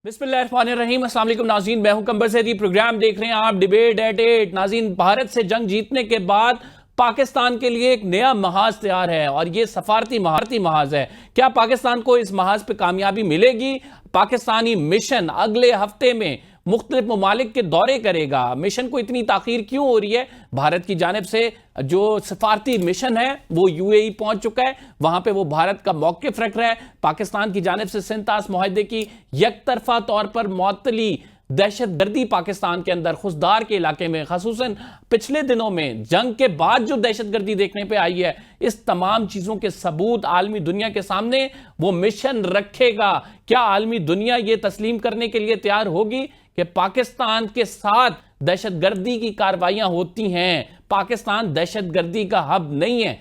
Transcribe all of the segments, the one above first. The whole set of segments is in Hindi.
बिस्मिल्लाहिर्रहमानिर्रहीम। अस्सलाम वालेकुम नाज़रीन, मैं हूं कंबर सैदी। प्रोग्राम देख रहे हैं आप डिबेट एट 8। नाज़रीन, भारत से जंग जीतने के बाद पाकिस्तान के लिए एक नया महाज तैयार है और यह सफारती महाज है। क्या पाकिस्तान को इस महाज पे कामयाबी मिलेगी? पाकिस्तानी मिशन अगले हफ्ते में मुख्तलिफ ममालिक के दौरे करेगा। मिशन को इतनी ताखीर क्यों हो रही है? भारत की जानिब से जो सफारती मिशन है वो यूएई पहुंच चुका है, वहां पे वो भारत का मौकिफ रख रहा है। पाकिस्तान की जानिब से सिंतास मुआहदे की यकतरफा तौर पर मुअत्तली, दहशत गर्दी पाकिस्तान के अंदर खुशदार के इलाके में, खासूसन पिछले दिनों में जंग के बाद जो दहशत गर्दी देखने पे आई है, इस तमाम चीजों के सबूत आलमी दुनिया के सामने वो मिशन रखेगा। क्या आलमी दुनिया ये तस्लीम करने के लिए तैयार होगी कि पाकिस्तान के साथ दहशतगर्दी की कार्रवाइयां होती हैं? पाकिस्तान दहशतगर्दी का हब नहीं है।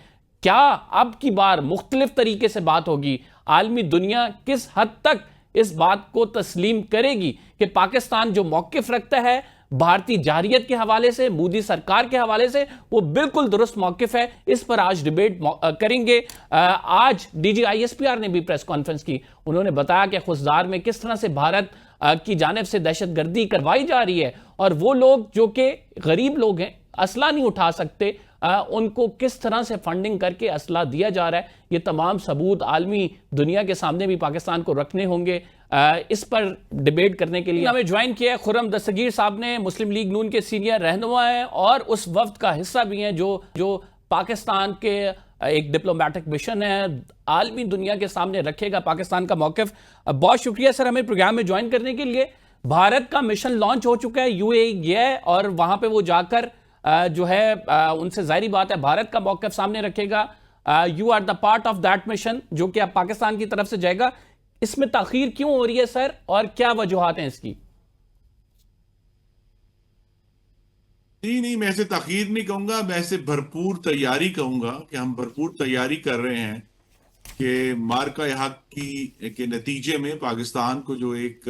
क्या अब की बार मुख्तलिफ तरीके से बात होगी? आलमी दुनिया किस हद तक इस बात को तस्लीम करेगी कि पाकिस्तान जो मौकिफ रखता है भारतीय जारियत के हवाले से, मोदी सरकार के हवाले से, वो बिल्कुल दुरुस्त मौकिफ है? इस पर आज डिबेट करेंगे। आज डीजीआईएसपीआर ने भी प्रेस कॉन्फ्रेंस की। उन्होंने बताया कि खुशदार में किस तरह से भारत की जानिब से दहशतगर्दी करवाई जा रही है और वो लोग जो कि गरीब लोग हैं, असला नहीं उठा सकते, उनको किस तरह से फंडिंग करके असला दिया जा रहा है। ये तमाम सबूत आलमी दुनिया के सामने भी पाकिस्तान को रखने होंगे। इस पर डिबेट करने के लिए हमें ज्वाइन किया है खुर्रम दस्तगीर साहब ने। मुस्लिम लीग नून के सीनियर रहनुमा हैं और उस वफ्द का हिस्सा भी हैं जो पाकिस्तान के एक डिप्लोमेटिक मिशन है, आलमी दुनिया के सामने रखेगा पाकिस्तान का मौकिफ। बहुत शुक्रिया सर हमें प्रोग्राम में ज्वाइन करने के लिए। भारत का मिशन लॉन्च हो चुका है, यूएई गया है और वहां पे वो जाकर जो है उनसे जाहिर बात है भारत का मौकिफ सामने रखेगा। You are the part of that mission जो कि अब पाकिस्तान की तरफ से जाएगा। इसमें ताखीर क्यों हो रही है सर और क्या वजूहात हैं इसकी? नहीं, मैं ऐसे ताखीर नहीं कहूंगा, मैं ऐसे भरपूर तैयारी कहूंगा कि हम भरपूर तैयारी कर रहे हैं कि मार्का हक की के नतीजे में पाकिस्तान को जो एक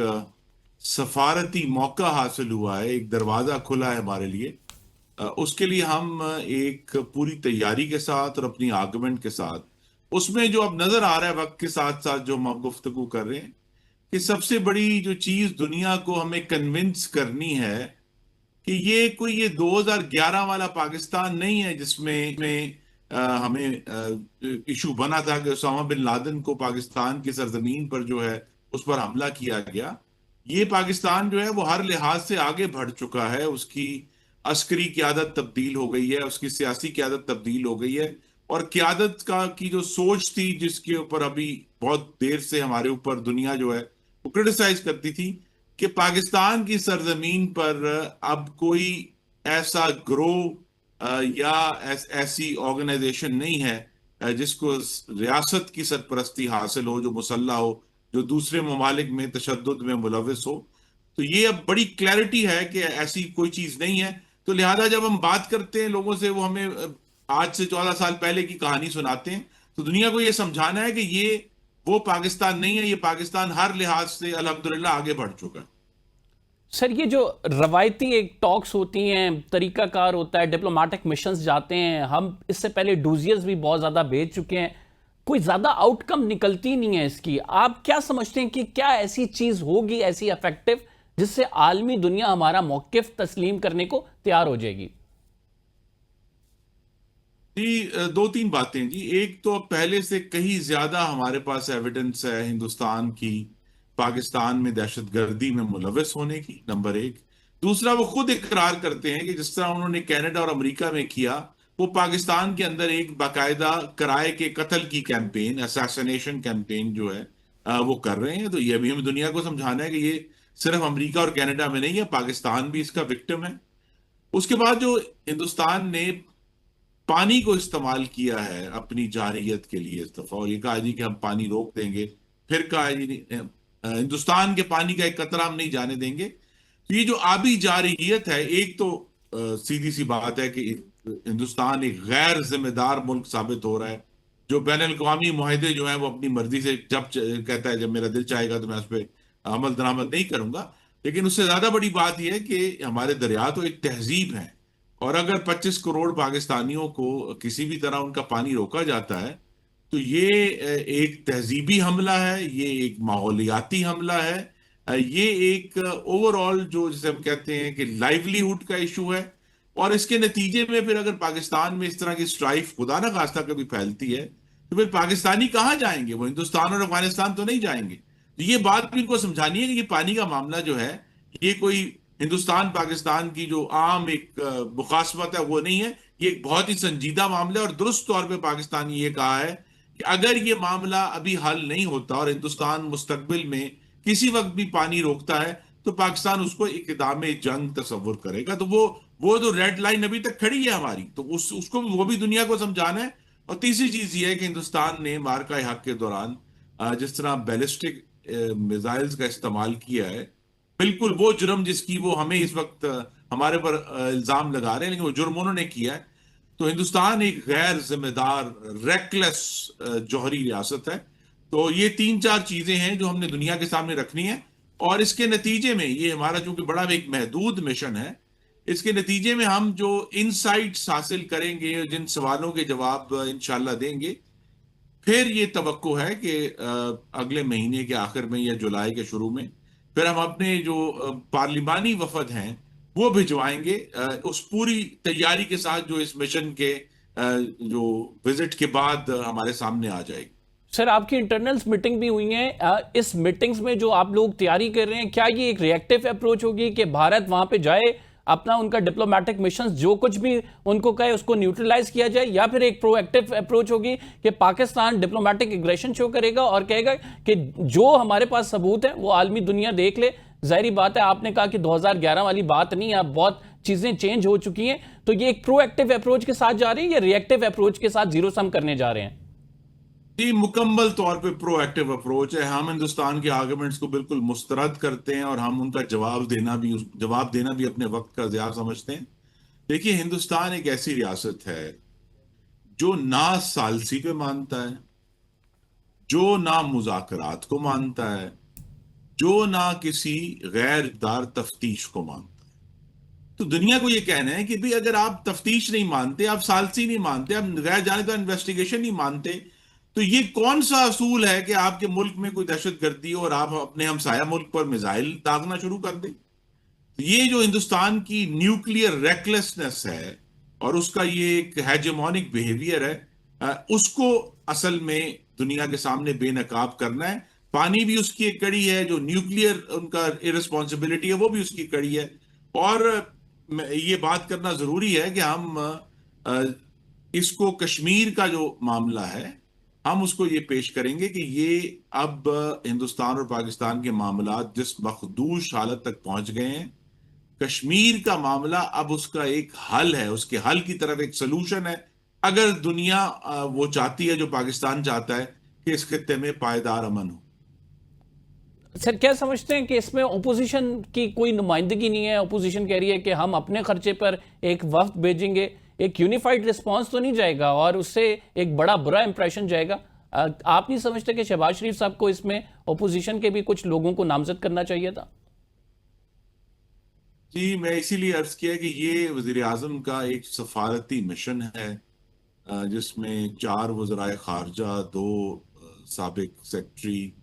सफारती मौका हासिल हुआ है, एक दरवाजा खुला है हमारे लिए, उसके लिए हम एक पूरी तैयारी के साथ और अपनी आर्गुमेंट के साथ, उसमें जो अब नजर आ रहा है वक्त के साथ साथ जो हम गुफ्तगू कर रहे हैं कि सबसे बड़ी जो चीज दुनिया को हमें कन्विंस करनी है कि ये 2011 वाला पाकिस्तान नहीं है जिसमें हमें इशू बना था कि उसामा बिन लादेन को पाकिस्तान की सरजमीन पर जो है उस पर हमला किया गया। ये पाकिस्तान जो है वो हर लिहाज से आगे बढ़ चुका है, उसकी अस्करी क़यादत तब्दील हो गई है, उसकी सियासी क़यादत तब्दील हो गई है और क़यादत की जो सोच थी जिसके ऊपर अभी बहुत देर से हमारे ऊपर दुनिया जो है वो क्रिटिसाइज करती थी कि पाकिस्तान की सरजमीन पर अब कोई ऐसा या ऐसी ऑर्गेनाइजेशन नहीं है जिसको रियासत की सरपरस्ती हासिल हो, जो मुसल्ला हो, जो दूसरे ममालिक में तशद्दुद में मुलविस हो। तो ये अब बड़ी क्लैरिटी है कि ऐसी कोई चीज नहीं है। तो लिहाजा जब हम बात करते हैं लोगों से, वो हमें आज से 14 साल पहले की कहानी सुनाते हैं, तो दुनिया को ये समझाना है कि ये वो पाकिस्तान नहीं है, ये पाकिस्तान हर लिहाज से अल्हम्दुलिल्लाह आगे बढ़ चुका है। सर ये जो रवायती एक टॉक्स होती हैं, तरीकाकार होता है, डिप्लोमेटिक मिशंस जाते हैं, हम इससे पहले डूजियर्स भी बहुत ज्यादा भेज चुके हैं, कोई ज्यादा आउटकम निकलती नहीं है इसकी। आप क्या समझते हैं कि क्या ऐसी चीज होगी ऐसी इफेक्टिव जिससे आलमी दुनिया हमारा मौकिफ तस्लीम करने को तैयार हो जाएगी? जी, दो तीन बातें जी। एक तो पहले से कहीं ज्यादा हमारे पास एविडेंस है हिंदुस्तान की पाकिस्तान में दहशतगर्दी में मुलविस होने की, नंबर एक। दूसरा, वो खुद इकरार करते हैं कि जिस तरह उन्होंने कनाडा और अमेरिका में किया, वो पाकिस्तान के अंदर एक बाकायदा किराए के कत्ल की कैंपेन, असैसिनेशन कैंपेन जो है वो कर रहे हैं। तो ये भी हमें दुनिया को समझाना है कि ये सिर्फ अमेरिका और कनाडा में नहीं है, पाकिस्तान भी इसका विक्टिम है। उसके बाद जो हिंदुस्तान ने पानी को इस्तेमाल किया है अपनी जारहियत के लिए इस दफा, और ये कहा जी कि हम पानी रोक देंगे, फिर कहा जी हिंदुस्तान के पानी का एक कतरा हम नहीं जाने देंगे। तो ये जो आबी जारहियत है, एक तो सीधी सी बात है कि हिंदुस्तान एक गैर जिम्मेदार मुल्क साबित हो रहा है, जो बैन अल-अक़वामी मुआहदे जो है वो अपनी मर्जी से जब कहता है, जब मेरा दिल चाहेगा तो मैं उस पर अमल दरामद नहीं करूंगा। लेकिन उससे ज्यादा बड़ी बात यह है कि हमारे दरिया तो एक तहजीब है, और अगर 25 करोड़ पाकिस्तानियों को किसी भी तरह उनका पानी रोका जाता है तो ये एक तहजीबी हमला है, ये एक माहौलियाती हमला है, ये एक ओवरऑल जो जिसे हम कहते हैं कि लाइवलीहुड का इशू है। और इसके नतीजे में फिर अगर पाकिस्तान में इस तरह की स्ट्राइफ खुदा ना खास्ता कभी फैलती है, तो फिर पाकिस्तानी कहाँ जाएंगे? वो हिंदुस्तान और अफगानिस्तान तो नहीं जाएंगे। तो ये बात भी इनको समझानी है कि ये पानी का मामला जो है, ये कोई हिंदुस्तान पाकिस्तान की जो आम एक मुखासमत है वो नहीं है। ये एक बहुत ही संजीदा मामला है। और दुरुस्त तौर पे पाकिस्तान ने ये कहा है कि अगर ये मामला अभी हल नहीं होता और हिंदुस्तान मुस्तकबिल में किसी वक्त भी पानी रोकता है, तो पाकिस्तान उसको इक़दाम जंग तस्वुर करेगा। तो वो जो रेड लाइन अभी तक खड़ी है हमारी, तो उसको वो भी दुनिया को समझाना है। और तीसरी चीज ये है कि हिंदुस्तान ने मार्का हक के दौरान जिस तरह बैलिस्टिक मिसाइल्स का इस्तेमाल किया है, बिल्कुल वो जुर्म जिसकी वो हमें इस वक्त हमारे पर इल्जाम लगा रहे हैं, लेकिन वो जुर्म उन्होंने किया है। तो हिंदुस्तान एक गैर जिम्मेदार रेकलेस जौहरी रियासत है। तो ये तीन चार चीजें हैं जो हमने दुनिया के सामने रखनी है। और इसके नतीजे में ये हमारा चूंकि बड़ा एक महदूद मिशन है, इसके नतीजे में हम जो इनसाइट्स हासिल करेंगे, जिन सवालों के जवाब इंशाल्लाह देंगे, फिर ये तवक्को है कि अगले महीने के आखिर में या जुलाई के शुरू में फिर हम अपने जो पार्लिमानी वफद हैं वो भिजवाएंगे, उस पूरी तैयारी के साथ जो इस मिशन के जो विजिट के बाद हमारे सामने आ जाएगी। सर, आपकी इंटरनल्स मीटिंग भी हुई है, इस मीटिंग्स में जो आप लोग तैयारी कर रहे हैं, क्या ये एक रिएक्टिव अप्रोच होगी कि भारत वहां पे जाए, अपना उनका डिप्लोमेटिक मिशन जो कुछ भी उनको कहे उसको न्यूट्रलाइज किया जाए, या फिर एक प्रोएक्टिव अप्रोच होगी कि पाकिस्तान डिप्लोमेटिक एग्रेशन शो करेगा और कहेगा कि जो हमारे पास सबूत है वो आलमी दुनिया देख ले? जाहिर बात है, आपने कहा कि 2011 वाली बात नहीं है, अब बहुत चीजें चेंज हो चुकी हैं। तो ये एक प्रोएक्टिव अप्रोच के साथ जा रहे हैं या रिएक्टिव अप्रोच के साथ जीरो सम करने जा रहे हैं? जी, मुकम्मल तौर पे प्रोएक्टिव अप्रोच है। हम हिंदुस्तान के आर्गुमेंट्स को बिल्कुल मुस्तरद करते हैं और हम उनका जवाब देना भी अपने वक्त का ज़िया समझते हैं। देखिए, हिंदुस्तान एक ऐसी रियासत है जो ना सालसी पे मानता है, जो ना मुज़ाकरात को मानता है, जो ना किसी गैरदार तफ्तीश को मानता है। तो दुनिया को ये कहना है कि भाई अगर आप तफ्तीश नहीं मानते, आप सालसी नहीं मानते, आप गैर जानिबदार इन्वेस्टिगेशन नहीं मानते, तो ये कौन सा असूल है कि आपके मुल्क में कोई दहशतगर्दी हो और आप अपने हमसाया मुल्क पर मिसाइल दागना शुरू कर दें? तो ये जो हिंदुस्तान की न्यूक्लियर रेकलेसनेस है और उसका ये एक हेजेमोनिक बिहेवियर है, उसको असल में दुनिया के सामने बेनकाब करना है। पानी भी उसकी एक कड़ी है, जो न्यूक्लियर उनका इररिस्पॉन्सिबिलिटी है वो भी उसकी कड़ी है। और ये बात करना जरूरी है कि हम इसको कश्मीर का जो मामला है, हम उसको ये पेश करेंगे कि ये अब हिंदुस्तान और पाकिस्तान के मामला जिस मखदूश हालत तक पहुंच गए हैं, कश्मीर का मामला अब उसका एक हल है, उसके हल की तरफ एक सोल्यूशन है। अगर दुनिया वो चाहती है जो पाकिस्तान चाहता है कि इस खित्ते में पायदार अमन हो। सर, क्या समझते हैं कि इसमें ओपोजिशन की कोई नुमाइंदगी नहीं है? ओपोजिशन कह रही है कि हम अपने खर्चे पर एक वफ्द भेजेंगे, एक यूनिफाइड रिस्पांस तो नहीं जाएगा और उससे एक बड़ा बुरा इंप्रेशन जाएगा। आप नहीं समझते कि शहबाज शरीफ साहब को इसमें ओपोजिशन के भी कुछ लोगों को नामजद करना चाहिए था? जी, मैं इसीलिए अर्ज किया कि ये वजीर आजम का एक सफारती मिशन है, जिसमें 4 वज़राए खारजा, 2 साबिक सेक्रेटरी,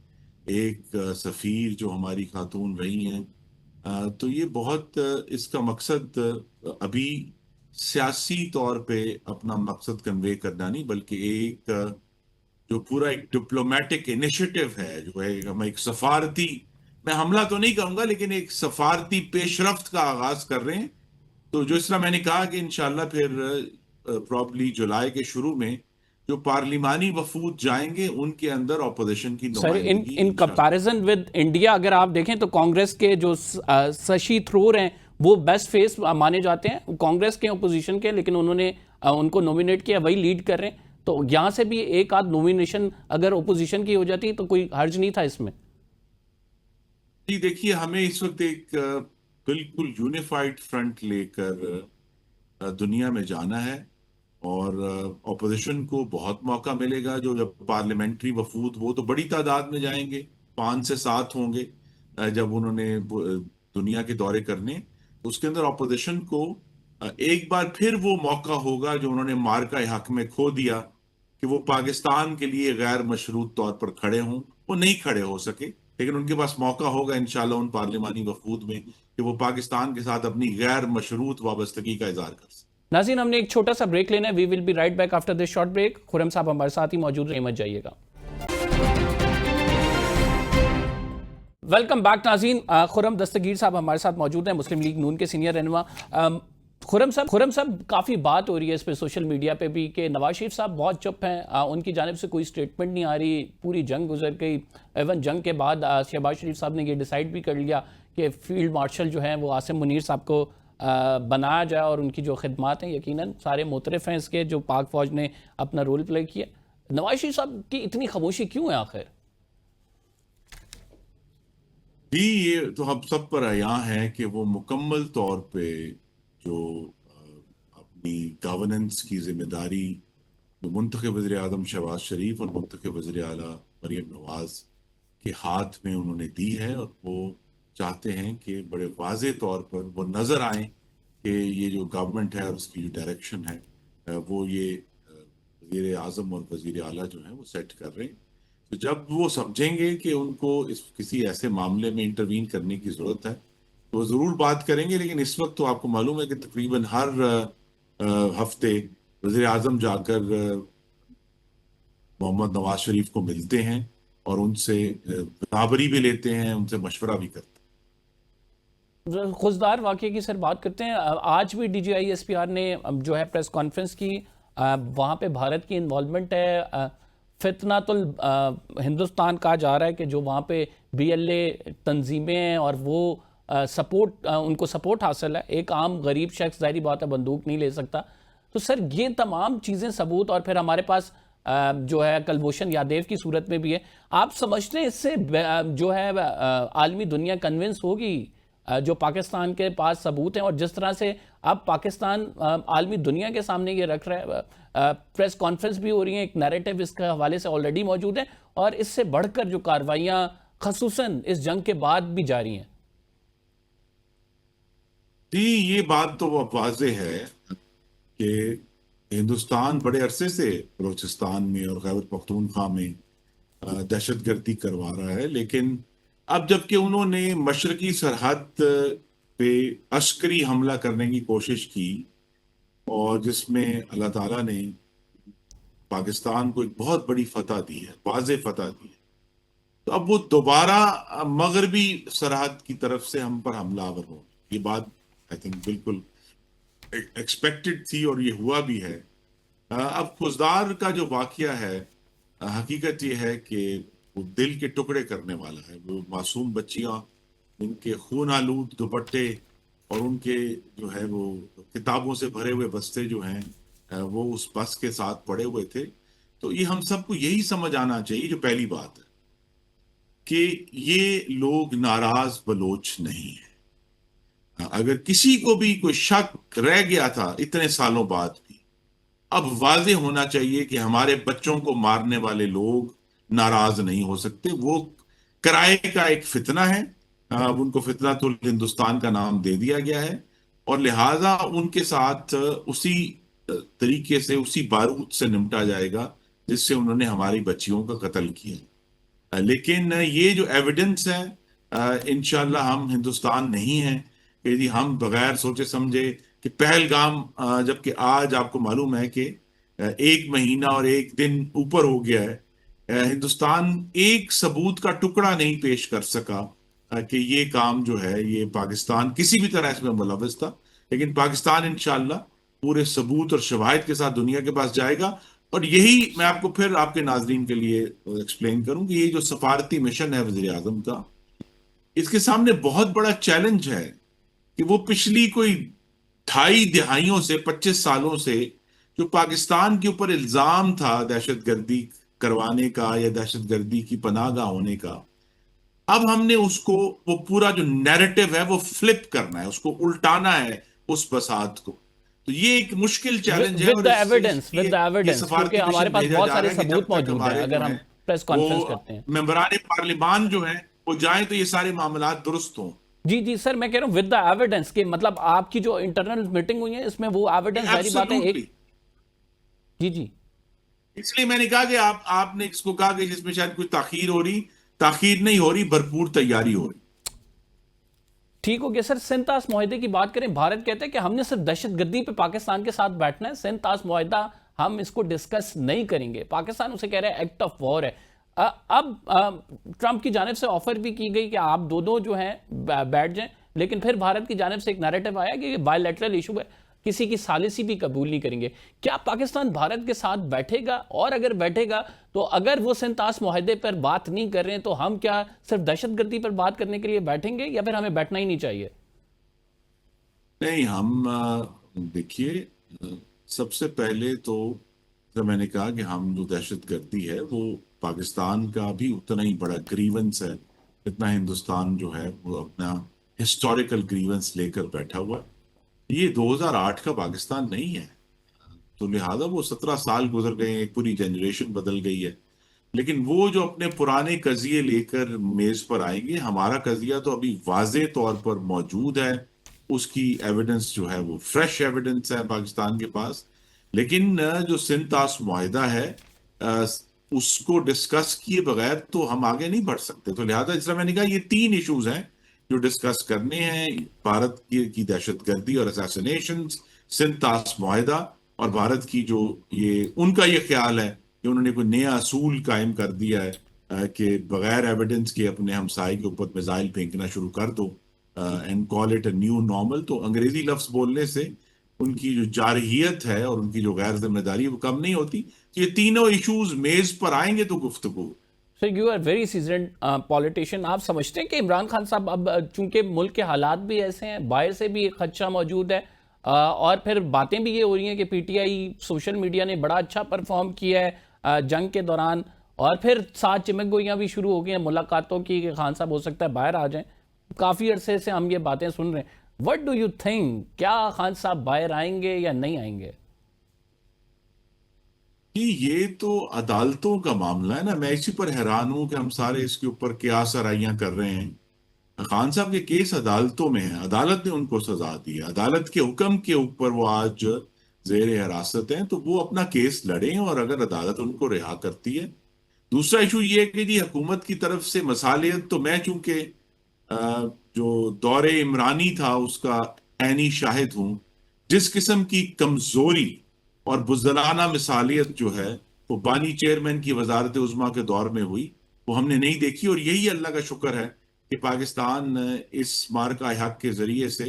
एक सफ़ीर जो हमारी खातून रही हैं। तो ये बहुत इसका मकसद अभी सियासी तौर पे अपना मकसद कन्वे करना नहीं, बल्कि एक जो पूरा एक डिप्लोमेटिक इनिशिएटिव है, जो है हम एक सफारती, मैं हमला तो नहीं कहूंगा लेकिन एक सफारती पेशरफ्त का आगाज कर रहे हैं। तो जो इस तरह मैंने कहा कि इंशाल्लाह फिर प्रॉब्ली जुलाई के शुरू में जो पार्लिमानी वफूद जाएंगे उनके अंदर ऑपोजिशन की सर, इन नुमाइंदगी कंपैरिजन विद इंडिया अगर आप देखें तो कांग्रेस के जो शशि थरूर हैं वो बेस्ट फेस माने जाते हैं कांग्रेस के ओपोजिशन के, लेकिन उन्होंने उनको नॉमिनेट किया, वही लीड कर रहे हैं। तो यहां से भी एक आध नॉमिनेशन अगर ओपोजिशन की हो जाती तो कोई हर्ज नहीं था इसमें। जी, देखिए, हमें इस वक्त एक बिल्कुल यूनिफाइड फ्रंट लेकर दुनिया में जाना है और ऑपोजिशन को बहुत मौका मिलेगा। जो जब पार्लियामेंट्री वफूद वो तो बड़ी तादाद में जाएंगे, 5 से 7 होंगे, जब उन्होंने दुनिया के दौरे करने, उसके अंदर ऑपोजिशन को एक बार फिर वो मौका होगा जो उन्होंने मार्का हक में खो दिया कि वो पाकिस्तान के लिए गैर मशरूत तौर पर खड़े हों, वो नहीं खड़े हो सके। लेकिन उनके पास मौका होगा इंशाल्लाह उन पार्लिमानी वफूद में कि वो पाकिस्तान के साथ अपनी गैर मशरूत वाबस्तगी का इजहार कर सकें। नाज़रीन, हमने एक छोटा सा ब्रेक लेना है। We will be right back after this short break. Khurram साहब हमारे साथ ही मौजूद रहे, मत जाइएगा। वेलकम बैक नाज़रीन। खुरम दस्तगीर साहब हमारे साथ मौजूद हैं, मुस्लिम लीग नून के सीनियर रहनुमा। खुरम साहब काफ़ी बात हो रही है इस पे सोशल मीडिया पे भी कि नवाज शरीफ साहब बहुत चुप हैं, उनकी जानिब से कोई स्टेटमेंट नहीं आ रही, पूरी जंग गुजर गई। इवन जंग के बाद शहबाज शरीफ साहब ने ये डिसाइड भी कर लिया कि फील्ड मार्शल जो हैं वो आसिम मुनीर साहब को बनाया जाए और उनकी जो खिदमात हैं यकीनन सारे मुतरफ़ हैं इसके, जो पाक फ़ौज ने अपना रोल प्ले किया। नवाज शरीफ साहब की इतनी खामोशी क्यों है आखिर? जी, ये तो हम सब पर आया है कि वो मुकम्मल तौर पे जो अपनी गवर्नेंस की जिम्मेदारी जो मुंतखब वज़ीर आज़म शहबाज शरीफ और मुंतखब वज़ीर आला मरीम नवाज के हाथ में उन्होंने दी है, और वो चाहते हैं कि बड़े वाज़े तौर पर वो नज़र आए कि ये जो गवर्नमेंट है और उसकी जो डायरेक्शन है वो ये वज़ीर आज़म और वज़ीर आला जो है वो सेट कर रहे हैं। तो जब वो समझेंगे कि उनको इस किसी ऐसे मामले में इंटरवीन करने की ज़रूरत है तो वो ज़रूर बात करेंगे। लेकिन इस वक्त तो आपको मालूम है कि तकरीबन हर हफ्ते वज़ीर आज़म जाकर मोहम्मद नवाज शरीफ को मिलते हैं और उनसे बराबरी भी लेते हैं, उनसे मशवरा भी करते हैं। खुशदार वाक़े की सर बात करते हैं। आज भी DGI SPR ने जो है प्रेस कॉन्फ्रेंस की, वहाँ पे भारत की इन्वॉल्वमेंट है। फितनातुल हिंदुस्तान कहा जा रहा है कि जो वहाँ पे BLA तंजीमें हैं और वो सपोर्ट उनको सपोर्ट हासिल है। एक आम गरीब शख्स ज़ाहिर बात है बंदूक नहीं ले सकता। तो सर ये तमाम चीज़ें सबूत, और फिर हमारे पास जो है कलभूषण यादव की सूरत में भी है। आप समझते हैं इससे जो है आलमी दुनिया कन्विंस होगी जो पाकिस्तान के पास सबूत हैं, और जिस तरह से अब पाकिस्तान आलमी दुनिया के सामने ये रख रहा है, प्रेस कॉन्फ्रेंस भी हो रही है, एक नैरेटिव इसके हवाले से ऑलरेडी मौजूद है, और इससे बढ़कर जो कार्रवाइयाँ खसूसन इस जंग के बाद भी जारी हैं। जी, ये बात तो वाज़े है कि हिंदुस्तान बड़े अरसे से बलूचिस्तान में और खैबर पख्तूनख्वा में दहशतगर्दी करवा रहा है, लेकिन अब जबकि उन्होंने मशरकी सरहद पे अस्करी हमला करने की कोशिश की और जिसमें अल्लाह ताला ने पाकिस्तान को एक बहुत बड़ी फतह दी है, वाज़े फतह दी है, तो अब वो दोबारा मगरबी सरहद की तरफ से हम पर हमलावर हो, ये बात आई थिंक बिल्कुल एक्सपेक्टेड थी और ये हुआ भी है। अब खुजदार का जो वाकया है, हकीकत ये है कि वो दिल के टुकड़े करने वाला है। वो मासूम बच्चियां, उनके खून आलूद दुपट्टे और उनके जो है वो किताबों से भरे हुए बस्ते जो हैं वो उस बस के साथ पड़े हुए थे। तो ये हम सबको यही समझ आना चाहिए, जो पहली बात है कि ये लोग नाराज बलोच नहीं है। अगर किसी को भी कोई शक रह गया था इतने सालों बाद भी, अब वाजे होना चाहिए कि हमारे बच्चों को मारने वाले लोग नाराज नहीं हो सकते। वो किराए का एक फितना है, अब उनको फितनातुल हिंदुस्तान का नाम दे दिया गया है, और लिहाजा उनके साथ उसी तरीके से, उसी बारूद से निपटा जाएगा जिससे उन्होंने हमारी बच्चियों का कत्ल किया। लेकिन ये जो एविडेंस है, इंशाल्लाह हम हिंदुस्तान नहीं है कि जी हम बगैर सोचे समझे कि पहलगाम, जबकि आज आपको मालूम है कि 1 महीना और 1 दिन ऊपर हो गया है, हिंदुस्तान एक सबूत का टुकड़ा नहीं पेश कर सका कि ये काम जो है ये पाकिस्तान किसी भी तरह इसमें मुलव्वस था। लेकिन पाकिस्तान इंशाल्लाह पूरे सबूत और शवाहिद के साथ दुनिया के पास जाएगा। और यही मैं आपको फिर आपके नाजरीन के लिए एक्सप्लेन करूं कि ये जो सफारती मिशन है वज़ीर आज़म का, इसके सामने बहुत बड़ा चैलेंज है कि वो पिछली कोई 2.5 दहाइयों से, 25 सालों से जो पाकिस्तान के ऊपर इल्जाम था दहशतगर्दी करवाने का या दहशतगर्दी की पनाहगाह होने का, अब हमने उसको, वो पूरा जो नैरेटिव है वो फ्लिप करना है, उसको उल्टाना है उस बसात को। तो ये एक मुश्किल चैलेंज है। विद द एविडेंस, क्योंकि हमारे पास बहुत सारे सबूत मौजूद हैं। अगर हम प्रेस कॉन्फ्रेंस करते हैं, मेंबरान पार्लिमान जो है वो जाए तो ये सारे मामला दुरुस्त हों। जी सर, मैं कह रहा हूँ विद द एविडेंस के, मतलब आपकी जो इंटरनल मीटिंग हुई है इसमें वो एविडेंस सारी बातें एक। जी, इसलिए मैंने कहा कि आपने इसको कहा कि जिसमें शायद कोई ताखीर हो रही, ताखीर नहीं हो रही, भरपूर तैयारी हो रही। ठीक हो गया सर। सिंध तास मुआहदे की बात करें, भारत कहते हैं कि हमने सिर्फ दहशतगर्दी पे पाकिस्तान के साथ बैठना है, सिंध तास मुआहदा हम इसको डिस्कस नहीं करेंगे। पाकिस्तान उसे कह रहा है एक्ट ऑफ वॉर है। अब ट्रंप की जानिब से ऑफर भी की गई कि आप दोनों जो हैं बैठ जाएं, लेकिन फिर भारत की जानिब से एक नैरेटिव आया कि ये बायलैटरल इशू है, किसी की सालिसी भी कबूल नहीं करेंगे। क्या पाकिस्तान भारत के साथ बैठेगा? और अगर बैठेगा तो अगर वो सिंतास मुआहदे पर बात नहीं कर रहे हैं तो हम क्या सिर्फ दहशतगर्दी पर बात करने के लिए बैठेंगे, या फिर हमें बैठना ही नहीं चाहिए? नहीं, हम देखिए, सबसे पहले तो जब मैंने कहा कि हम जो दहशतगर्दी है वो पाकिस्तान का भी उतना ही बड़ा ग्रीवेंस है जितना हिंदुस्तान जो है वो अपना हिस्टोरिकल ग्रीवेंस लेकर बैठा हुआ है। ये 2008 का पाकिस्तान नहीं है, तो लिहाजा वो 17 साल गुजर गए हैं, एक पूरी जनरेशन बदल गई है। लेकिन वो जो अपने पुराने कजिए लेकर मेज पर आएंगे, हमारा कजिया तो अभी वाजे तौर पर मौजूद है। उसकी एविडेंस जो है वो फ्रेश एविडेंस है पाकिस्तान के पास। लेकिन जो सिंध तास मुआहिदा है, अ, उसको डिस्कस किए बगैर तो हम आगे नहीं बढ़ सकते। तो लिहाजा इस तरह मैंने कहा ये तीन इश्यूज हैं जो डिस्कस करने हैं, भारत की दहशतगर्दी और असैसिनेशन, सिंध तास मुआहिदा, और भारत की जो ये उनका ये ख्याल है कि उन्होंने कोई नया असूल कायम कर दिया है कि बगैर एविडेंस के अपने हमसाए के ऊपर मिसाइल फेंकना शुरू कर दो, and call it a new normal. तो अंग्रेजी लफ्ज बोलने से उनकी जो जारहियत है और उनकी जो गैर जिम्मेदारी है वो कम नहीं होती। ये तीनों इश्यूज मेज पर आएंगे तो गुफ्तगू। Sir you are very seasoned politician. आप समझते हैं कि इमरान खान साहब अब चूंकि मुल्क के हालात भी ऐसे हैं, बाहर से भी एक खदशा मौजूद है, और फिर बातें भी ये हो रही हैं कि पीटीआई सोशल मीडिया ने बड़ा अच्छा परफॉर्म किया है जंग के दौरान, और फिर साथ चिमक गोइयां भी शुरू हो गई हैं मुलाकातों की कि खान साहब हो सकता है बाहर आ जाएं। काफ़ी अरसे से हम ये बातें सुन रहे हैं। व्हाट डू यू थिंक, क्या खान साहब बाहर आएंगे या नहीं आएंगे? कि ये तो अदालतों का मामला है ना। मैं इसी पर हैरान हूं कि हम सारे इसके ऊपर क्या सराहियां कर रहे हैं। खान साहब के केस अदालतों में है, अदालत ने उनको सजा दी है, अदालत के हुक्म के ऊपर वो आज जेर हिरासत हैं। तो वो अपना केस लड़ें, और अगर अदालत उनको रिहा करती है। दूसरा इशू ये है कि जी हुकूमत की तरफ से मसालियत, तो मैं चूंकि जो दौरे इमरानी था उसका ऐनी शाहिद हूं, जिस किस्म की कमजोरी और बुज़दिलाना मिसालियत जो है वो बानी चेयरमैन की वजारत उज़्मा के दौर में हुई, वो हमने नहीं देखी। और यही अल्लाह का शुक्र है कि पाकिस्तान इस मार्का हक के जरिए से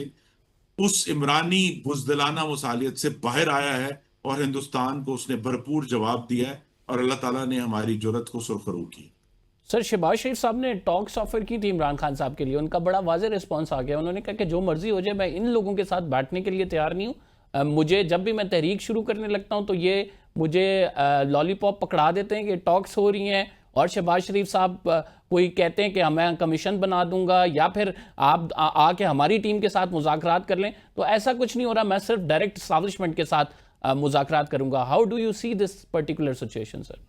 उस इमरानी बुज़दिलाना मिसालियत से बाहर आया है, और हिंदुस्तान को उसने भरपूर जवाब दिया है, और अल्लाह ताला ने हमारी जुर्रत को सुरखरू की। सर शहबाज शरीफ साहब ने टॉक्स ऑफर की थी इमरान खान साहब के लिए, उनका बड़ा वाज़ेह रिस्पॉन्स आ गया। उन्होंने कहा कि जो मर्जी हो जाए, मैं इन लोगों के साथ बैठने के लिए तैयार नहीं हूँ। मुझे जब भी मैं तहरीक शुरू करने लगता हूँ तो ये मुझे लॉलीपॉप पकड़ा देते हैं कि टॉक्स हो रही हैं, और शहबाज शरीफ साहब कोई कहते हैं कि मैं कमीशन बना दूंगा, या फिर आप आके हमारी टीम के साथ मुज़ाकरात कर लें। तो ऐसा कुछ नहीं हो रहा, मैं सिर्फ डायरेक्ट एस्टैब्लिशमेंट के साथ मुज़ाकरात करूंगा। How do you see this particular situation sir?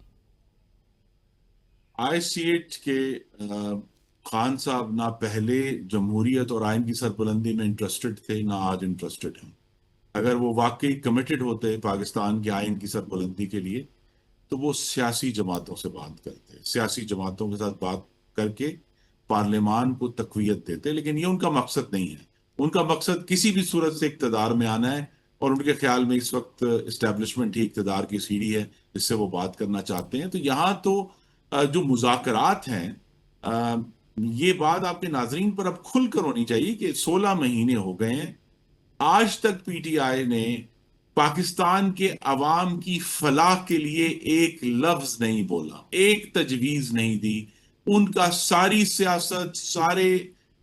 I see it के खान साहब ना पहले जमहूरियत और आइन की सरबुलंदी में इंटरेस्टेड थे, ना आज इंटरेस्टेड हैं। अगर वो वाकई कमिटेड होते पाकिस्तान के आइन की सरबुलंदी के लिए, तो वो सियासी जमातों से बात करते, सियासी जमातों के साथ बात करके पार्लियामान को तकवीयत देते। लेकिन ये उनका मकसद नहीं है। उनका मकसद किसी भी सूरत से इक़्तिदार में आना है, और उनके ख्याल में इस वक्त इस्टेब्लिशमेंट ही इक़्तिदार की सीढ़ी है जिससे वो बात करना चाहते हैं। तो यहाँ तो जो मुज़ाकरात हैं, अ, ये बात आपके नाजरीन पर अब खुलकर होनी चाहिए कि 16 महीने हो गए हैं, आज तक पीटीआई ने पाकिस्तान के अवाम की फलाह के लिए एक लफ्ज नहीं बोला, एक तजवीज नहीं दी। उनका सारी सियासत, सारे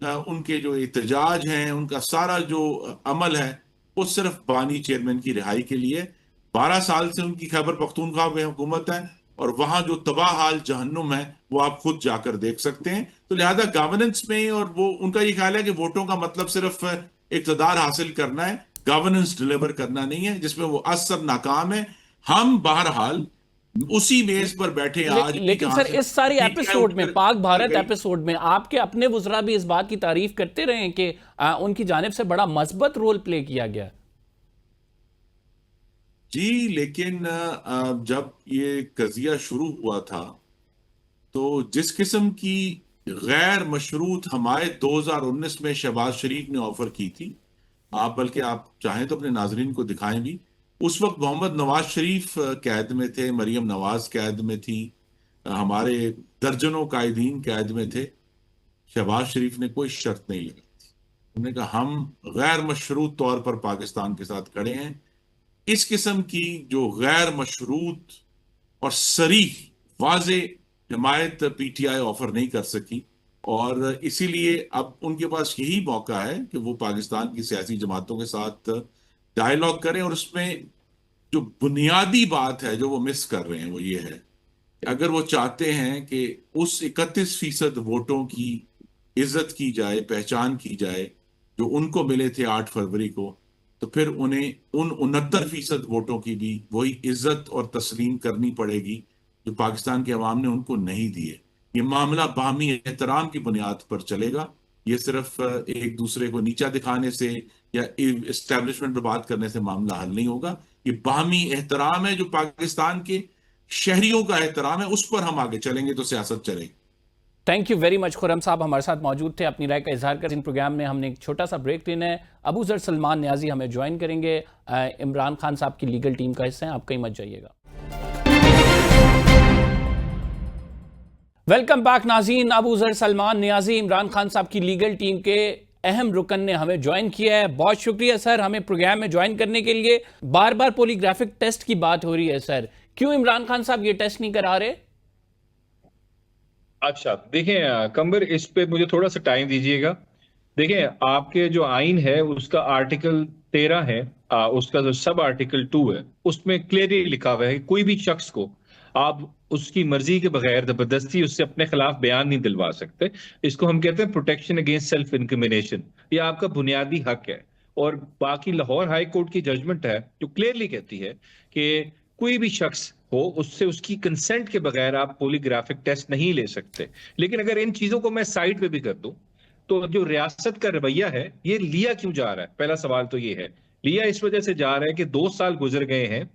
उनके जो एहतजाज हैं, उनका सारा जो अमल है, वो सिर्फ बानी चेयरमैन की रिहाई के लिए। 12 साल से उनकी खैबर पख्तूनख्वा में हुकूमत है, और वहां जो तबाह हाल जहन्नुम है वो आप खुद जाकर देख सकते हैं। तो लिहाजा गवर्नेंस में, और वो उनका ये ख्याल है कि वोटों का मतलब सिर्फ इक़्तिदार हासिल करना है, गवर्नेंस डिलीवर करना नहीं है, जिसमें वो असर नाकाम है। हम बहरहाल उसी मेज पर बैठे आज भी लेकिन जहां सर से इस सारी पीटीआई एपिसोड में, उठकर पाक चल भारत गई। एपिसोड में, आपके अपने वुज़रा भी इस बात की तारीफ करते रहे कि उनकी जानिब से बड़ा मस्बत रोल प्ले किया गया। जी, लेकिन जब ये कजिया शुरू हुआ था तो जिस किस्म की गैर मशरूत हमायत 2019 में शहबाज शरीफ ने ऑफर की थी, आप बल्कि आप चाहें तो अपने नाजरीन को दिखाएं भी। उस वक्त मोहम्मद नवाज शरीफ कैद में थे, मरियम नवाज कैद में थी, हमारे दर्जनों कायदीन कैद में थे। शहबाज शरीफ ने कोई शर्त नहीं लगाई थी। उन्होंने कहा हम गैर मशरूत तौर पर पाकिस्तान के साथ खड़े हैं। इस किस्म की जो गैर मशरूत और सरीह वाजे हिमायत पीटीआई ऑफर नहीं कर सकी, और इसीलिए अब उनके पास यही मौका है कि वो पाकिस्तान की सियासी जमातों के साथ डायलॉग करें। और उसमें जो बुनियादी बात है जो वो मिस कर रहे हैं वो ये है कि अगर वो चाहते हैं कि उस 31% वोटों की इज्जत की जाए, पहचान की जाए जो उनको मिले थे 8 फरवरी को, तो फिर उन्हें उन 69% वोटों की भी वही इज्जत और तस्लीम करनी पड़ेगी जो पाकिस्तान के अवाम ने उनको नहीं दिए। ये मामला बाहमी एहतराम की बुनियाद पर चलेगा। ये सिर्फ एक दूसरे को नीचा दिखाने से या इस्टेब्लिशमेंट पर बात करने से मामला हल नहीं होगा। ये बाहमी एहतराम है जो पाकिस्तान के शहरियों का एहतराम है, उस पर हम आगे चलेंगे तो सियासत चलेगी। Thank you very much. Khurram साहब हमारे साथ मौजूद थे, अपनी राय का इजहार कर। इन प्रोग्राम में हमने एक छोटा सा ब्रेक लेना है। अबू जर सलमान न्याजी हमें ज्वाइन करेंगे, इमरान खान साहब की लीगल टीम का हिस्सा हैं, आप कहीं मत जाइएगा। वेलकम बैक नाज़रीन। अबू जर सलमान न्याजी इमरान खान साहब की लीगल टीम के अहम रुकन ने हमें ज्वाइन किया है। बहुत शुक्रिया सर हमें प्रोग्राम में ज्वाइन करने के लिए। बार बार पॉलीग्राफिक टेस्ट की बात हो रही है सर, क्यों इमरान खान साहब ये टेस्ट नहीं करा रहे? अच्छा देखें कंबर, इस पे मुझे थोड़ा सा टाइम दीजिएगा। देखें, आपके जो आइन है उसका आर्टिकल 13 है, उसका जो सब आर्टिकल 2 है उसमें क्लियरली लिखा हुआ है कि कोई भी शख्स को आप उसकी मर्जी के बगैर जबरदस्ती उससे अपने खिलाफ बयान नहीं दिलवा सकते। इसको हम कहते हैं प्रोटेक्शन अगेंस्ट सेल्फ इंक्रिमिनेशन। ये आपका बुनियादी हक है। और बाकी लाहौर हाई कोर्ट की जजमेंट है जो क्लियरली कहती है कि कोई भी शख्स हो उससे उसकी कंसेंट के बगैर आप पॉलीग्राफिक टेस्ट नहीं ले सकते। लेकिन अगर इन चीजों को मैं साइड पे भी कर दूं तो जो रियासत का रवैया है ये लिया क्यों जा रहा है? पहला सवाल तो ये है, लिया इस वजह से जा रहा है कि 2 साल गुजर गए हैं।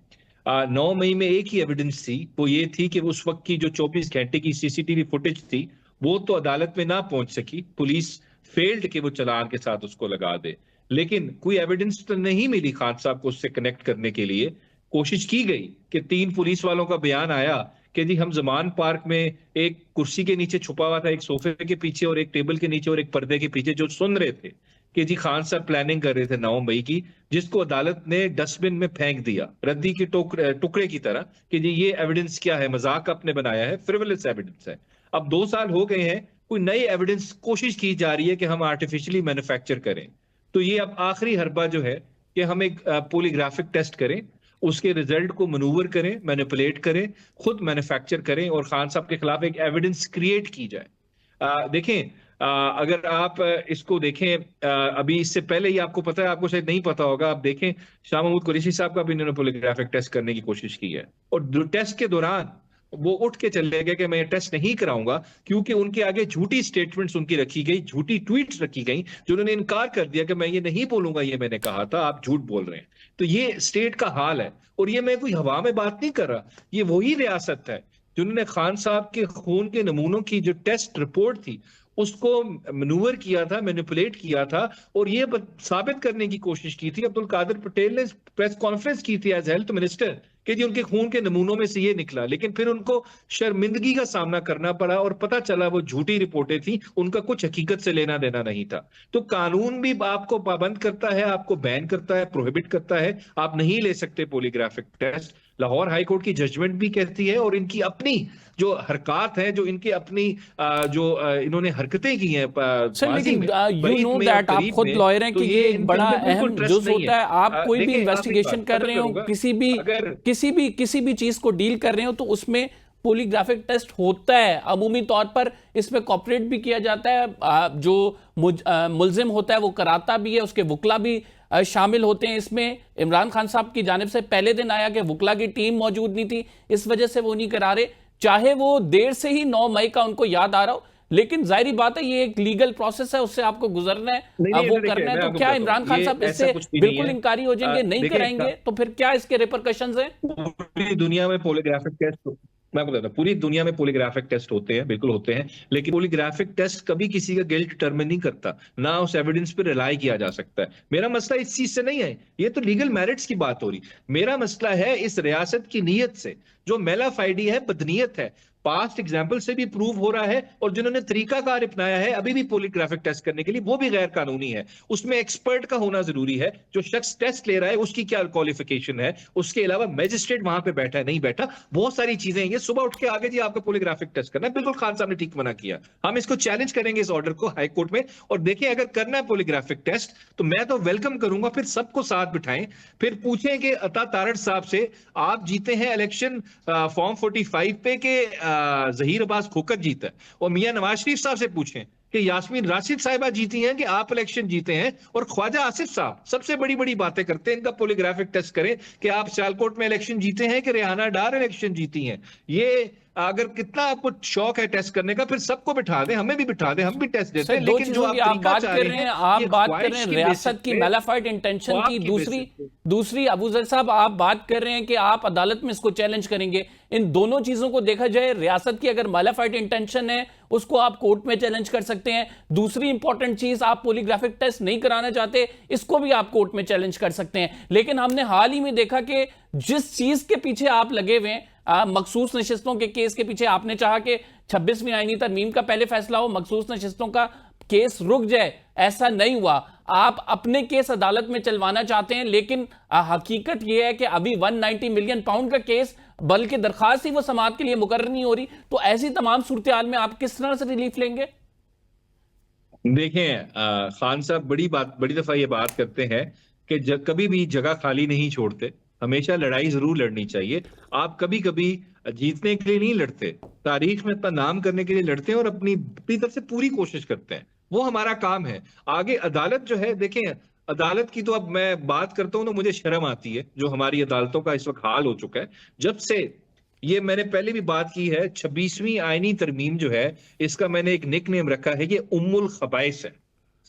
9 मई में एक ही एविडेंस थी, वो ये थी कि उस वक्त की जो 24 घंटे की सीसीटीवी फुटेज थी वो तो अदालत में ना पहुंच सकी, पुलिस फेल्ड के वो चालान के साथ उसको लगा दे। लेकिन कोई एविडेंस तो नहीं मिली खान साहब को उससे कनेक्ट करने के लिए। कोशिश की गई कि 3 पुलिस वालों का बयान आया कि जी हम जमान पार्क में एक कुर्सी के नीचे छुपा हुआ था, एक सोफे के पीछे और एक टेबल के नीचे और एक पर्दे के पीछे, जो सुन रहे थे कि जी खान साहब प्लानिंग कर रहे थे 9 मई की, जिसको अदालत ने डस्टबिन में फेंक दिया रद्दी के टुकड़े की तरह कि जी ये एविडेंस क्या है, मजाक आपने बनाया है, फ्रिवलेस एविडेंस है। अब 2 साल हो गए हैं, कोई नई एविडेंस कोशिश की जा रही है कि हम आर्टिफिशियली मैन्युफैक्चर करें। तो ये अब आखिरी हरबा जो है कि हम एक पॉलीग्राफिक टेस्ट करें, उसके रिजल्ट को मनूवर करें, मैनिपुलेट करें, खुद मैन्युफैक्चर करें और खान साहब के खिलाफ एक एविडेंस क्रिएट की जाए। देखें, अगर आप इसको देखें, अभी इससे पहले ही आपको पता है, आपको शायद नहीं पता होगा, आप देखें शाह महमूद कुरैशी साहब का भी इन्होंने पॉलीग्राफिक टेस्ट करने की कोशिश की है और टेस्ट के दौरान वो उठ के चले गए कि मैं ये टेस्ट नहीं कराऊंगा, क्योंकि उनके आगे झूठी स्टेटमेंट्स उनकी रखी गई, झूठी ट्वीट्स रखी गई, जो उन्होंने इनकार कर दिया कि मैं ये नहीं बोलूंगा, ये मैंने कहा था, आप झूठ बोल रहे हैं। तो ये स्टेट का हाल है और ये मैं कोई हवा में बात नहीं कर रहा, ये वही रियासत है जिन्होंने खान साहब के खून के नमूनों की जो टेस्ट रिपोर्ट थी उसको मनूवर किया था, मैनिपुलेट किया था और ये साबित करने की कोशिश की थी। अब्दुल कादिर पटेल ने प्रेस कॉन्फ्रेंस की थी एज हेल्थ मिनिस्टर कि जी उनके खून के नमूनों में से ये निकला, लेकिन फिर उनको शर्मिंदगी का सामना करना पड़ा और पता चला वो झूठी रिपोर्टें थी, उनका कुछ हकीकत से लेना देना नहीं था। तो कानून भी आपको पाबंद करता है, आपको बैन करता है, प्रोहिबिट करता है, आप नहीं ले सकते polygraphic test. Lahore high court की जजमेंट भी कहती है और इनकी अपनी जो हरकत है, जो इनके अपनी जो इन्होंने हरकतें की हैं सर, लेकिन यू नो दैट आप खुद लॉयर हैं कि ये एक बड़ा अहम जुज़ होता है। आप कोई भी इन्वेस्टिगेशन कर रहे हो, किसी भी चीज को डील कर रहे हो, तो उसमें पॉलीग्राफिक टेस्ट होता है। अमूमी तौर पर इसमें कॉपरेट भी किया जाता है, जो मुल्जिम होता है वो कराता भी है, उसके वकला भी शामिल होते हैं इसमें। इमरान खान साहब की जानिब से पहले दिन आया कि वकला की टीम मौजूद नहीं थी, इस वजह से वो नहीं करा रहे, चाहे वो देर से ही 9 मई का उनको याद आ रहा हो। लेकिन जाहिर बात है ये एक लीगल प्रोसेस है, उससे आपको गुजरना है, वो करना है। तो क्या इमरान खान साहब इससे बिल्कुल इनकारी हो जाएंगे, नहीं कराएंगे, तो फिर क्या इसके रिपरकशंस हैं? पूरी दुनिया में पॉलीग्राफिक टेस्ट मैं आपको बताता हूं, पूरी दुनिया में पॉलीग्राफिक टेस्ट होते हैं, बिल्कुल होते हैं, लेकिन पॉलीग्राफिक टेस्ट कभी किसी का गिल्ट डिटरमिन नहीं करता, ना उस एविडेंस पे रिलाई किया जा सकता है। मेरा मसला इस चीज से नहीं है, ये तो लीगल मेरिट्स की बात हो रही। मेरा मसला है इस रियासत की नीयत से, जो मेलाफाइडी है, बदनीयत है, पास्ट एग्जाम्पल से भी प्रूव हो रहा है, और जिन्होंने तरीकाकार अपनाया है अभी भी पॉलीग्राफिक टेस्ट करने के लिए, वो भी गैर कानूनी है। उसमें एक्सपर्ट का होना जरूरी है, जो शख्स टेस्ट ले रहा है उसकी क्या क्वालिफिकेशन है, उसके अलावा मैजिस्ट्रेट वहां पे बैठा है नहीं बैठा, बहुत सारी चीजें हैं। ये सुबह उठ के आगे जी आपको पॉलीग्राफिक टेस्ट करना है, बिल्कुल खान साहब ने ठीक मना किया। हम इसको चैलेंज करेंगे इस ऑर्डर को हाई कोर्ट में, और देखिए अगर करना है पॉलीग्राफिक टेस्ट तो मैं तो वेलकम करूंगा, फिर सबको साथ बिठाएं, फिर पूछें कि अता तारड़ साहब से, आप जीते हैं इलेक्शन फॉर्म 45 पे के जहीर अब्बास खोकर जीता है, और मियां नवाज शरीफ साहब से पूछें कि यास्मीन राशिद साहिबा जीती हैं कि आप इलेक्शन जीते हैं, और ख्वाजा आसिफ साहब सबसे बड़ी बड़ी बातें करते हैं, इनका पॉलीग्राफिक टेस्ट करें कि आप सियालकोट में इलेक्शन जीते हैं कि रेहाना डार इलेक्शन जीती हैं। ये अगर कितना आपको शौक है टेस्ट करने का, फिर सबको बिठा दें, हमें भी बिठा दें, हम भी टेस्ट देते सर हैं। दो लेकिन जो चीजों की आप तरीका बात चाह कर रहे रहे हैं, हैं, आप ये बात कर ख्वाहिश रहे हैं की रियासत बेसिस की पे, मैलाफाइड इंटेंशन ख्वाब की, की दूसरी बेसिस पे। दूसरी अबूजर साहब आप बात कर रहे हैं कि आप अदालत में इसको चैलेंज करेंगे। इन दोनों चीजों को देखा जाए, रियासत की अगर मैलाफाइड इंटेंशन है उसको आप कोर्ट में चैलेंज कर सकते हैं, दूसरी इंपॉर्टेंट चीज आप पॉलीग्राफिक टेस्ट नहीं कराना चाहते, इसको भी आप कोर्ट में चैलेंज कर सकते हैं। लेकिन हमने हाल ही में देखा कि जिस चीज के पीछे आप लगे हुए हैं, मखसूस नशिस्तों के केस के पीछे आपने चाहा कि 26वीं आईनी तरमीम का पहले फैसला हो, मखसूस नशिस्तों का केस रुक जाए, ऐसा नहीं हुआ। आप अपने केस अदालत में चलवाना चाहते हैं, लेकिन हकीकत यह है कि अभी 190 मिलियन पाउंड का केस, बल्कि दरखास्त ही वो समाअत के लिए मुकर्रर नहीं हो रही। तो ऐसी तमाम सूरत हाल में आप किस तरह से रिलीफ लेंगे? देखें खान साहब बड़ी दफा ये बात करते हैं कि कभी भी जगह खाली नहीं छोड़ते, हमेशा लड़ाई जरूर लड़नी चाहिए। आप कभी कभी जीतने के लिए नहीं लड़ते, तारीख में अपना नाम करने के लिए लड़ते हैं, और अपनी तरफ से पूरी कोशिश करते हैं, वो हमारा काम है। आगे अदालत जो है, देखें अदालत की तो अब मैं बात करता हूं तो मुझे शर्म आती है, जो हमारी अदालतों का इस वक्त हाल हो चुका है। जब से ये मैंने पहले भी बात की है, 26वीं आईनी तरमीम जो है, इसका मैंने एक निक नेम रखा है, ये उम्मुल खबाइस है।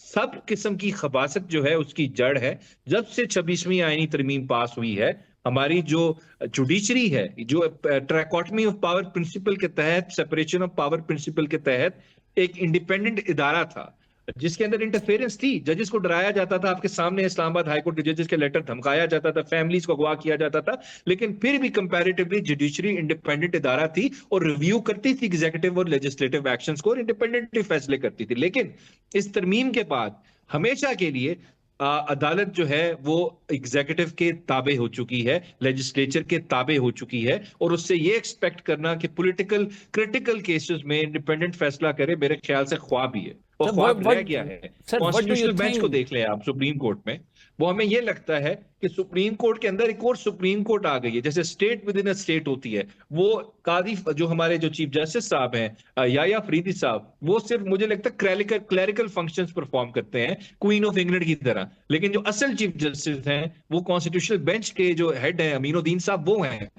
सब किस्म की खबासत जो है उसकी जड़ है। जब से 26वीं आईनी तरमीम पास हुई है, हमारी जो जुडिशरी है, जो ट्रैकोटमी ऑफ पावर प्रिंसिपल के तहत, सेपरेशन ऑफ पावर प्रिंसिपल के तहत एक इंडिपेंडेंट इदारा था, जिसके अंदर इंटरफेरेंस थी। जजेस को डराया जाता था, आपके सामने इस्लामाबाद हाईकोर्ट के जजेस के लेटर धमकाया जाता था, फैमिलीज को अगवा किया जाता था, लेकिन फिर भी कंपैरेटिवली जुडिशरी इंडिपेंडेंट इदारा थी, और रिव्यू करती थी एग्जीक्यूटिव और लेजिस्लेटिव एक्शंस को, और इंडिपेंडेंटली फैसले करती थी। लेकिन इस तरमीम के बाद हमेशा के लिए अदालत जो है वो एग्जीक्यूटिव के ताबे हो चुकी है, लेजिस्लेचर के ताबे हो चुकी है, और उससे ये एक्सपेक्ट करना कि पॉलिटिकल क्रिटिकल केसेस में इंडिपेंडेंट फैसला करे, मेरे ख्याल से ख्वाब ही है, और ख्वाब रह गया है। कॉन्स्टिट्यूशनल बेंच को देख लें आप, सुप्रीम कोर्ट में, वो हमें ये लगता है कि सुप्रीम कोर्ट के अंदर एक और सुप्रीम कोर्ट आ गई है, जैसे state with in a state होती है। वो कादी जो हमारे जो चीफ जस्टिस साहब हैं, याया फरीदी साहब, वो सिर्फ मुझे लगता है क्लैरिकल फंक्शंस परफॉर्म करते हैं, क्वीन ऑफ इंग्लैंड की तरह। लेकिन जो असल चीफ जस्टिस हैं, वो कॉन्स्टिट्यूशनल बेंच के जो हेड हैं अमीनुद्दीन साहब, वो हैं।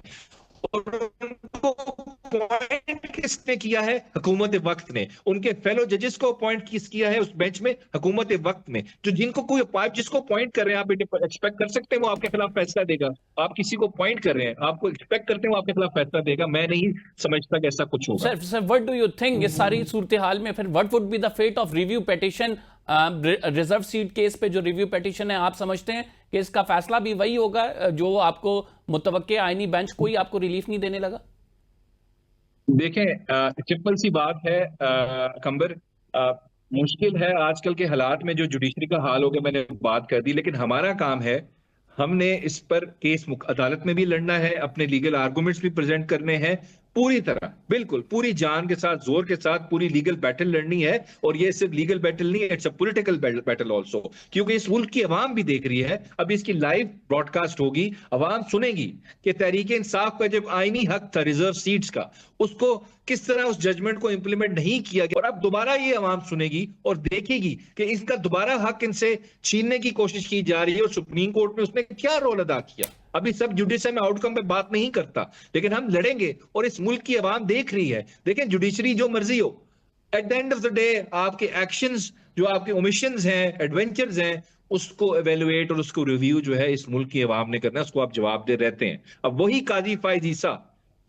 और उनको अपॉइंट किसने किया है? हुकूमत वक्त ने। उनके फेलो जजेस को अपॉइंट किस किया है उस बेंच में? हुकूमत वक्त ने। जो जिनको कोई जिसको अपॉइंट कर रहे हैं, आप एक्सपेक्ट कर सकते हैं वो आपके खिलाफ फैसला देगा? आप किसी को अपॉइंट कर रहे हैं, आपको एक्सपेक्ट करते हैं वो आपके खिलाफ फैसला देगा? मैं नहीं समझता कि ऐसा कुछ होगा। Sir what do you think, इस सारी सूरत हाल में फिर what would be the fate of review petition? Reserve seat case पे जो रिव्यू पिटीशन है, आप समझते हैं कि इसका फैसला भी वही होगा जो आपको मुतवक्के आईनी बेंच कोई आपको रिलीफ नहीं देने लगा? देखें सिंपल सी बात है कंबर, मुश्किल है आजकल के हालात में, जो जुडिशरी का हाल हो गया मैंने बात कर दी, लेकिन हमारा काम है, हमने इस पर केस अदालत में भी लड़ना है, अपने लीगल आर्गुमेंट्स भी प्रेजेंट करने हैं, पूरी तरह बिल्कुल पूरी जान के साथ, जोर के साथ पूरी लीगल बैटल लड़नी है। और ये सिर्फ लीगल बैटल नहीं है, it's a political battle also, क्योंकि इस मुल्क की आवाम भी देख रही है। अब इसकी लाइव ब्रॉडकास्ट होगी, आवाम सुनेगी कि तहरीक इंसाफ का जब आईनी हक था रिजर्व सीट्स का, उसको किस तरह उस जजमेंट को इंप्लीमेंट नहीं किया गया, और अब दोबारा ये आवाम सुनेगी और देखेगी कि इसका दोबारा हक इनसे छीनने की कोशिश की जा रही है, और सुप्रीम कोर्ट में उसने क्या रोल अदा किया। अभी सब जुडिशरी में आउटकम पे बात नहीं करता, लेकिन हम लड़ेंगे, और इस मुल्क की आवाम देख रही है। देखें जुडिशरी जो मर्जी हो, at the end of the day आपके एक्शंस, जो आपके ओमिशंस हैं, एडवेंचर्स हैं, उसको एवेलुएट और उसको रिव्यू जो है इस मुल्क की आवाम ने करना है, उसको आप जवाब दे रहते हैं। अब वही काजी फायद ईसा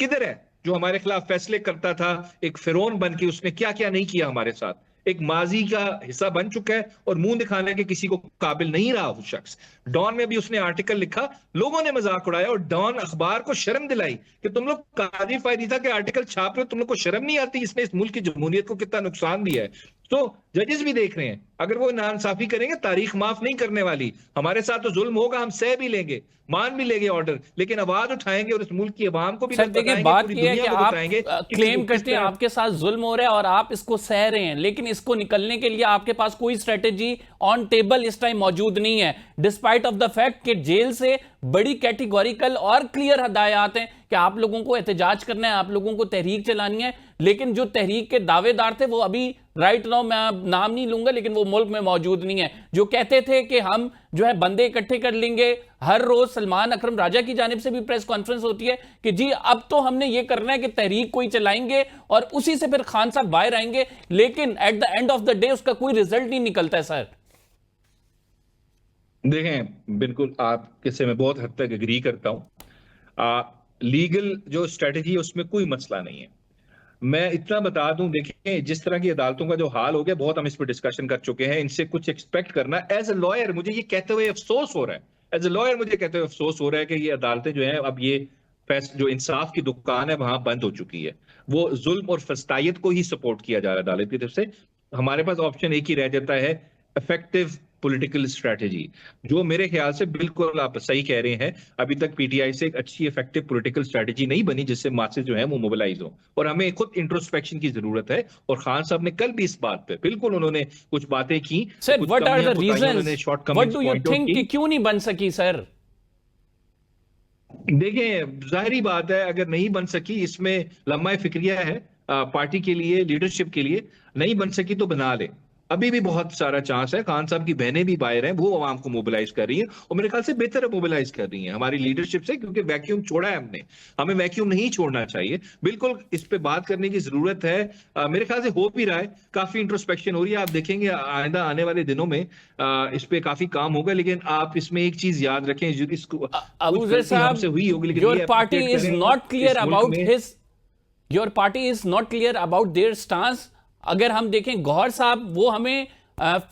किधर है? जो हमारे खिलाफ फैसले करता था, एक फिरौन बन के उसने क्या क्या नहीं किया हमारे साथ, एक माजी का हिस्सा बन चुका है और मुंह दिखाने के किसी को काबिल नहीं रहा वो शख्स। डॉन में भी उसने आर्टिकल लिखा, लोगों ने मजाक उड़ाया और डॉन अखबार को शर्म दिलाई कि तुम लोग काजी फायदा के आर्टिकल छाप रहे हो, तुम लोग को शर्म नहीं आती, इसने इस मुल्क की जमहूरियत को कितना नुकसान दिया है। तो जजेस भी देख रहे हैं, अगर वो नाइंसाफी करेंगे तारीख माफ नहीं करने वाली। हमारे साथ तो जुल्म होगा, हम सह भी लेंगे, मान भी लेंगे ऑर्डर, लेकिन आवाज उठाएंगे और इस मुल्क की आवाम को भी सर देखिए, बताएंगे, बात पूरी यह है दुनिया कि को आप बताएंगे क्लेम करते हैं आपके साथ जुल्म हो रहा है और आप इसको सह रहे हैं, लेकिन इसको निकलने के लिए आपके पास कोई स्ट्रेटेजी ऑन टेबल इस टाइम मौजूद नहीं है, डिस्पाइट ऑफ द फैक्ट कि जेल से बड़ी कैटेगोरिकल और क्लियर हदायत हैं कि आप लोगों को एहतजाज करना है, आप लोगों को तहरीक चलानी है। लेकिन जो तहरीक के दावेदार थे वो अभी राइट नाउ, मैं नाम नहीं लूंगा, लेकिन वो मुल्क में मौजूद नहीं है, जो कहते थे कि हम जो है बंदे इकट्ठे कर लेंगे। हर रोज सलमान अकरम राजा की जानिब से भी प्रेस कॉन्फ्रेंस होती है कि जी अब तो हमने ये करना है कि तहरीक कोई चलाएंगे और उसी से फिर खान साहब बाहर आएंगे, लेकिन at the end of the day उसका कोई रिजल्ट नहीं निकलता है। सर देखें, बिल्कुल आपके से मैं बहुत हद तक एग्री करता हूं। लीगल जो स्ट्रेटजी है उसमें कोई मसला नहीं है। मैं इतना बता दूं, देखें जिस तरह की अदालतों का जो हाल हो गया, बहुत हम इस पर डिस्कशन कर चुके हैं, इनसे कुछ एक्सपेक्ट करना, एज ए लॉयर मुझे ये कहते हुए अफसोस हो रहा है, एज ए लॉयर मुझे कहते हुए अफसोस हो रहा है कि ये अदालतें जो है अब ये जो इंसाफ की दुकान है वहां बंद हो चुकी है, वो जुल्म और फस्तायत को ही सपोर्ट किया जा रहा है अदालत की तरफ से। हमारे पास ऑप्शन एक ही रह जाता है, इफेक्टिव पॉलिटिकल स्ट्रेटजी, जो मेरे ख्याल से बिल्कुल आप सही कह रहे हैं, अभी तक पीटीआई से एक अच्छी इफेक्टिव पॉलिटिकल स्ट्रेटजी नहीं बनी जिससे मासेस जो है वो मोबिलाइज हो, और हमें खुद इंट्रोस्पेक्शन की जरूरत है। और खान साहब ने कल भी इस बात पे बिल्कुल उन्होंने कुछ बातें की। Sir, what are the reasons, what do you think कि क्यों नहीं बन सकी? सर देखें, जाहिर बात है अगर नहीं बन सकी, इसमें लम्हा फिक्रिया है पार्टी के लिए, लीडरशिप के लिए, नहीं बन सकी तो बना ले। अभी भी बहुत सारा चांस है, खान साहब की बहनें भी बाहर हैं, वो आवाम को मोबिलाइज कर रही हैं और मेरे ख्याल से बेहतर मोबिलाइज कर रही हैं हमारी लीडरशिप से, क्योंकि वैक्यूम छोड़ा है हमने, हमें वैक्यूम नहीं छोड़ना चाहिए। बिल्कुल इस पे बात करने की जरूरत है। मेरे ख्याल से हो भी रहा है, काफी इंट्रोस्पेक्शन हो रही है, आप देखेंगे आइंदा आने वाले दिनों में इस पे काफी काम होगा। लेकिन आप इसमें एक चीज याद रखें, इसको अबूजर साहब, हुई होगी, लेकिन your party is not clear about his, your party is not clear about their stance. अगर हम देखें गौहर साहब, वो हमें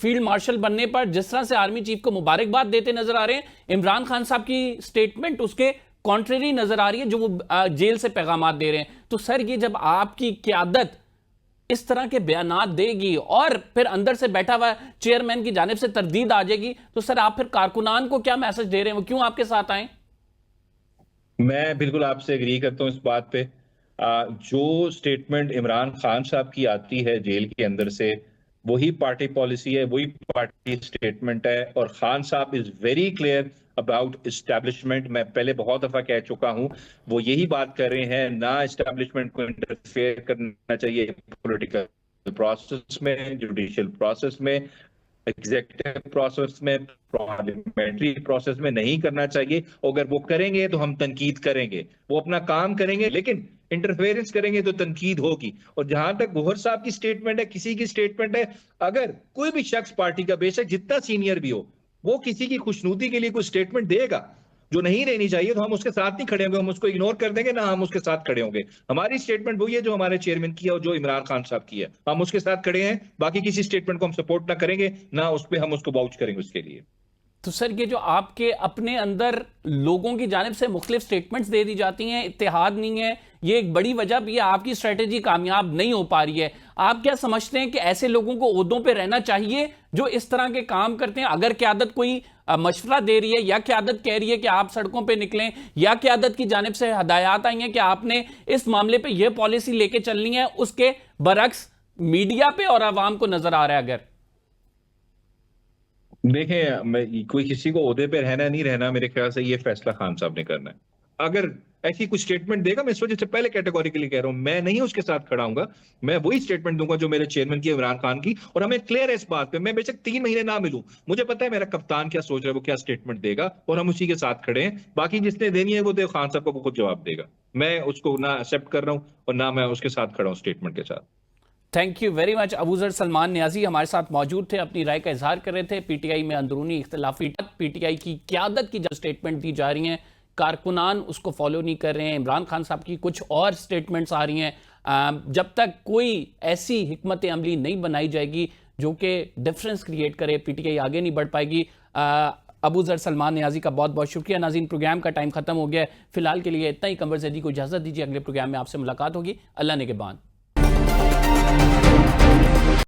फील्ड मार्शल बनने पर जिस तरह से आर्मी चीफ को मुबारकबाद देते नजर आ रहे हैं, इमरान खान साहब की स्टेटमेंट उसके कॉन्ट्रेरी नजर आ रही है जो वो जेल से पैगाम दे रहे हैं। तो सर ये जब आपकी क़यादत इस तरह के बयानात देगी और फिर अंदर से बैठा हुआ चेयरमैन की जानिब से तरदीद आ जाएगी, तो सर आप फिर कारकुनान को क्या मैसेज दे रहे हैं, वो क्यों आपके साथ आए? मैं बिल्कुल आपसे एग्री करता हूं इस बात पे। जो स्टेटमेंट इमरान खान साहब की आती है जेल के अंदर से, वही पार्टी पॉलिसी है, वही पार्टी स्टेटमेंट है। और खान साहब is very clear about establishment. मैं पहले बहुत दफा कह चुका हूं, वो यही बात कर रहे हैं, ना इस्टेब्लिशमेंट को इंटरफेयर करना चाहिए पॉलिटिकल प्रोसेस में, जुडिशियल प्रोसेस में, एग्जीक्यूटिव प्रोसेस में, पार्लियामेंट्री प्रोसेस में नहीं करना चाहिए। अगर वो करेंगे तो हम तनकीद करेंगे, वो अपना काम करेंगे, लेकिन इंटरफेरेंस करेंगे तो तनकीद होगी। और जहां तक गौहर साहब की स्टेटमेंट है, किसी की स्टेटमेंट है, अगर कोई भी शख्स पार्टी का बेशक जितना सीनियर भी हो, वो किसी की खुशनुदी के लिए कोई स्टेटमेंट देगा जो नहीं रहनी चाहिए, तो हम उसके साथ नहीं खड़े होंगे, हम उसको इग्नोर कर देंगे, ना हम उसके साथ खड़े होंगे। हमारी स्टेटमेंट वही है जो हमारे चेयरमैन की है और जो इमरान खान साहब की है, हम उसके साथ खड़े हैं। बाकी किसी स्टेटमेंट को हम सपोर्ट ना करेंगे, ना उस पर हम उसको वाउच करेंगे उसके लिए। तो सर ये जो आपके अपने अंदर लोगों की जानिब से मुख्तलिफ स्टेटमेंट्स दे दी जाती हैं, इत्तेहाद नहीं है, ये एक बड़ी वजह भी है, आपकी स्ट्रेटेजी कामयाब नहीं हो पा रही है। आप क्या समझते हैं कि ऐसे लोगों को ओहदों पे रहना चाहिए जो इस तरह के काम करते हैं? अगर क़यादत कोई मशवरा दे रही है या क़यादत कह रही है कि आप सड़कों पे निकलें, या क़यादत की जानिब से हदायत आई हैं कि आपने इस मामले पे यह पॉलिसी लेके चलनी है, उसके बरक्स मीडिया पे और आवाम को नजर आ रहा है? अगर देखें, मैं कोई किसी को ओहदे पे रहना नहीं रहना, मेरे ख्याल से ये फैसला खान साहब ने करना है। अगर ऐसी कुछ स्टेटमेंट देगा, मैं इस वजह से पहले कैटेगोरिकली कह रहा हूं, मैं नहीं उसके साथ खड़ा हूंगा, मैं वही स्टेटमेंट दूंगा जो मेरे चेयरमैन की, इमरान खान की। और हमें क्लियर है इस बात पे, मैं बेशक 3 महीने ना मिलूं, मुझे पता है मेरा कप्तान क्या सोच रहा है, वो क्या स्टेटमेंट देगा, और हम उसी के साथ खड़े हैं। बाकी जिसने देनी है वो दे, खान साहब को खुद जवाब देगा। मैं उसको ना एक्सेप्ट कर रहा हूं और ना मैं उसके साथ खड़ा हूं स्टेटमेंट के साथ। Thank you very much. Abuzar Salman Niazi हमारे साथ मौजूद थे, अपनी राय का इजहार कर रहे थे। पीटीआई में अंदरूनी इख्तलाफी, पीटीआई की क़यादत की जो स्टेटमेंट दी जा रही हैं, कारकुनान उसको फॉलो नहीं कर रहे हैं। इमरान खान साहब की कुछ और स्टेटमेंट्स आ रही हैं। जब तक कोई ऐसी हिकमत अमली नहीं बनाई जाएगी जो कि डिफरेंस क्रिएट करे, पीटीआई आगे नहीं बढ़ पाएगी। अबू जर सलमान नियाजी का बहुत बहुत शुक्रिया। नाज़रीन, प्रोग्राम का टाइम खत्म हो गया है, फिलहाल के लिए इतना ही। कंवर ज़ैदी को इजाज़त दीजिए, अगले प्रोग्राम में आपसे मुलाकात होगी। अल्लाह ने के बाद।